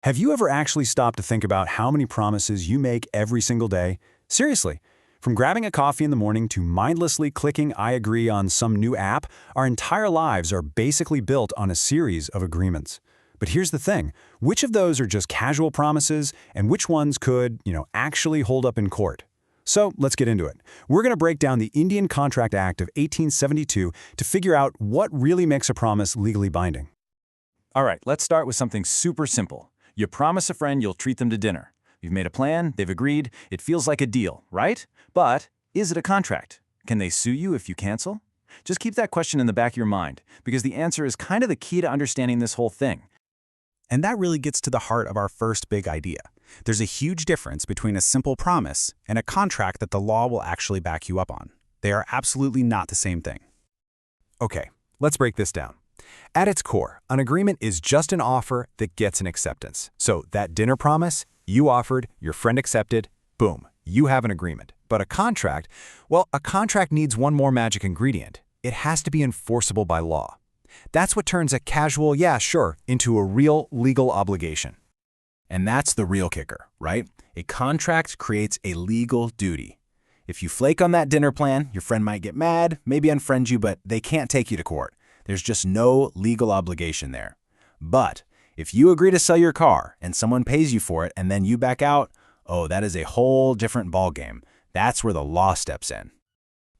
Have you ever actually stopped to think about how many promises you make every single day? Seriously, from grabbing a coffee in the morning to mindlessly clicking I agree on some new app, our entire lives are basically built on a series of agreements. But here's the thing, which of those are just casual promises and which ones could, actually hold up in court? So let's get into it. We're going to break down the Indian Contract Act of 1872 to figure out what really makes a promise legally binding. All right, let's start with something super simple. You promise a friend you'll treat them to dinner. You've made a plan, they've agreed, it feels like a deal, right? But is it a contract? Can they sue you if you cancel? Just keep that question in the back of your mind, because the answer is kind of the key to understanding this whole thing. And that really gets to the heart of our first big idea. There's a huge difference between a simple promise and a contract that the law will actually back you up on. They are absolutely not the same thing. Okay, let's break this down. At its core, an agreement is just an offer that gets an acceptance. So that dinner promise, you offered, your friend accepted, boom, you have an agreement. But a contract, well, a contract needs one more magic ingredient. It has to be enforceable by law. That's what turns a casual, yeah, sure, into a real legal obligation. And that's the real kicker, right? A contract creates a legal duty. If you flake on that dinner plan, your friend might get mad, maybe unfriend you, but they can't take you to court. There's just no legal obligation there. But if you agree to sell your car and someone pays you for it and then you back out, oh, that is a whole different ballgame. That's where the law steps in.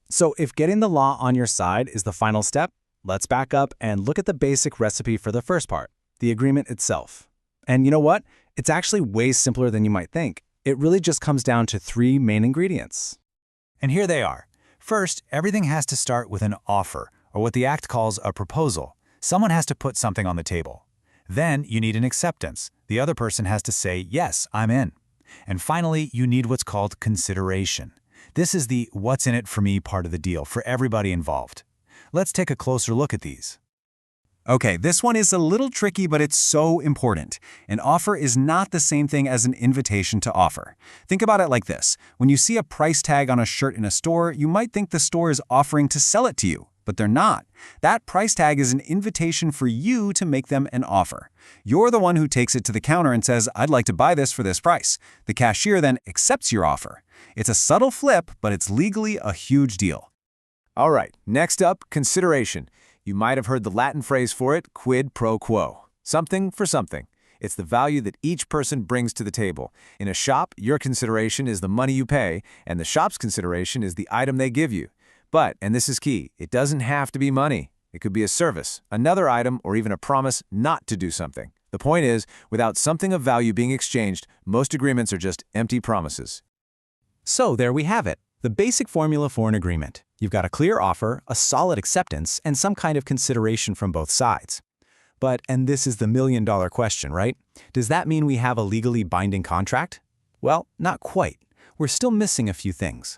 So if getting the law on your side is the final step, let's back up and look at the basic recipe for the first part, the agreement itself. And you know what? It's actually way simpler than you might think. It really just comes down to three main ingredients. And here they are. First, everything has to start with an offer, or what the Act calls a proposal. Someone has to put something on the table. Then you need an acceptance. The other person has to say, yes, I'm in. And finally, you need what's called consideration. This is the what's in it for me part of the deal for everybody involved. Let's take a closer look at these. Okay, this one is a little tricky, but it's so important. An offer is not the same thing as an invitation to offer. Think about it like this. When you see a price tag on a shirt in a store, you might think the store is offering to sell it to you, but they're not. That price tag is an invitation for you to make them an offer. You're the one who takes it to the counter and says, I'd like to buy this for this price. The cashier then accepts your offer. It's a subtle flip, but it's legally a huge deal. All right, next up, consideration. You might have heard the Latin phrase for it, quid pro quo. Something for something. It's the value that each person brings to the table. In a shop, your consideration is the money you pay, and the shop's consideration is the item they give you. But, and this is key, it doesn't have to be money. It could be a service, another item, or even a promise not to do something. The point is, without something of value being exchanged, most agreements are just empty promises. So there we have it, the basic formula for an agreement. You've got a clear offer, a solid acceptance, and some kind of consideration from both sides. But, and this is the million-dollar question, right? Does that mean we have a legally binding contract? Well, not quite. We're still missing a few things.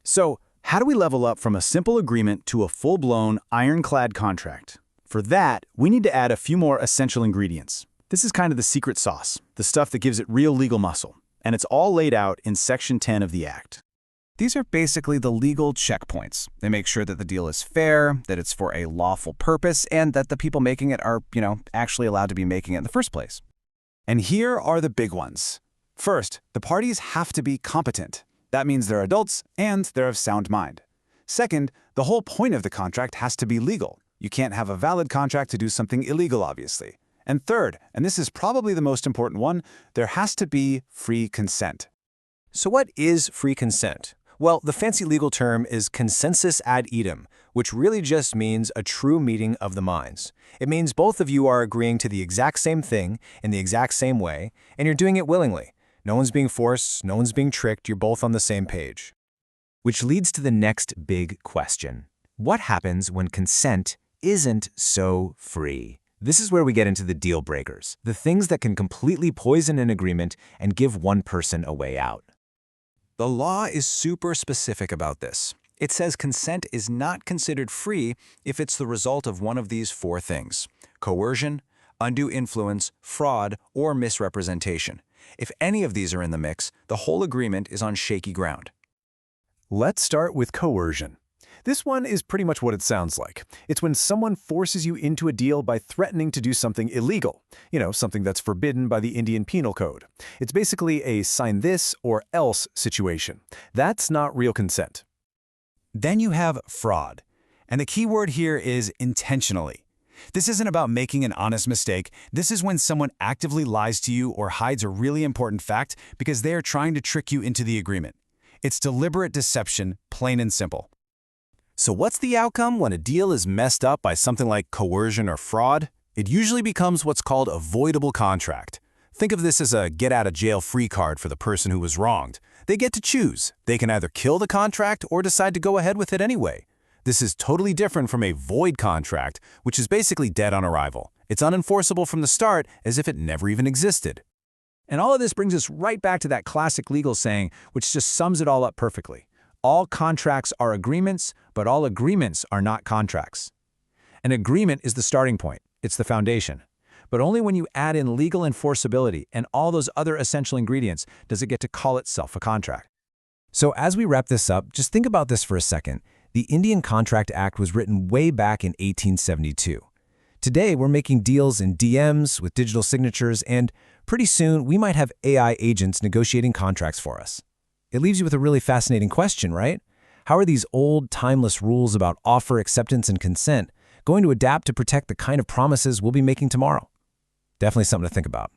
So, how do we level up from a simple agreement to a full-blown, ironclad contract? For that, we need to add a few more essential ingredients. This is kind of the secret sauce, the stuff that gives it real legal muscle, and it's all laid out in Section 10 of the Act. These are basically the legal checkpoints. They make sure that the deal is fair, that it's for a lawful purpose, and that the people making it are, actually allowed to be making it in the first place. And here are the big ones. First, the parties have to be competent. That means they're adults and they're of sound mind. Second, the whole point of the contract has to be legal. You can't have a valid contract to do something illegal, obviously. And third, and this is probably the most important one, there has to be free consent. So what is free consent? Well, the fancy legal term is consensus ad idem, which really just means a true meeting of the minds. It means both of you are agreeing to the exact same thing in the exact same way, and you're doing it willingly. No one's being forced, no one's being tricked, you're both on the same page. Which leads to the next big question. What happens when consent isn't so free? This is where we get into the deal breakers, the things that can completely poison an agreement and give one person a way out. The law is super specific about this. It says consent is not considered free if it's the result of one of these four things: coercion, undue influence, fraud, or misrepresentation. If any of these are in the mix, the whole agreement is on shaky ground. Let's start with coercion. This one is pretty much what it sounds like. It's when someone forces you into a deal by threatening to do something illegal. Something that's forbidden by the Indian Penal Code. It's basically a sign this or else situation. That's not real consent. Then you have fraud. And the key word here is intentionally. This isn't about making an honest mistake. This is when someone actively lies to you or hides a really important fact because they are trying to trick you into the agreement. It's deliberate deception, plain and simple. So what's the outcome when a deal is messed up by something like coercion or fraud? It usually becomes what's called a voidable contract. Think of this as a get-out-of-jail-free card for the person who was wronged. They get to choose. They can either kill the contract or decide to go ahead with it anyway. This is totally different from a void contract, which is basically dead on arrival. It's unenforceable from the start, as if it never even existed. And all of this brings us right back to that classic legal saying, which just sums it all up perfectly. All contracts are agreements, but all agreements are not contracts. An agreement is the starting point. It's the foundation. But only when you add in legal enforceability and all those other essential ingredients does it get to call itself a contract. So as we wrap this up, just think about this for a second. The Indian Contract Act was written way back in 1872. Today, we're making deals in DMs with digital signatures, and pretty soon we might have AI agents negotiating contracts for us. It leaves you with a really fascinating question, right? How are these old, timeless rules about offer, acceptance, and consent going to adapt to protect the kind of promises we'll be making tomorrow? Definitely something to think about.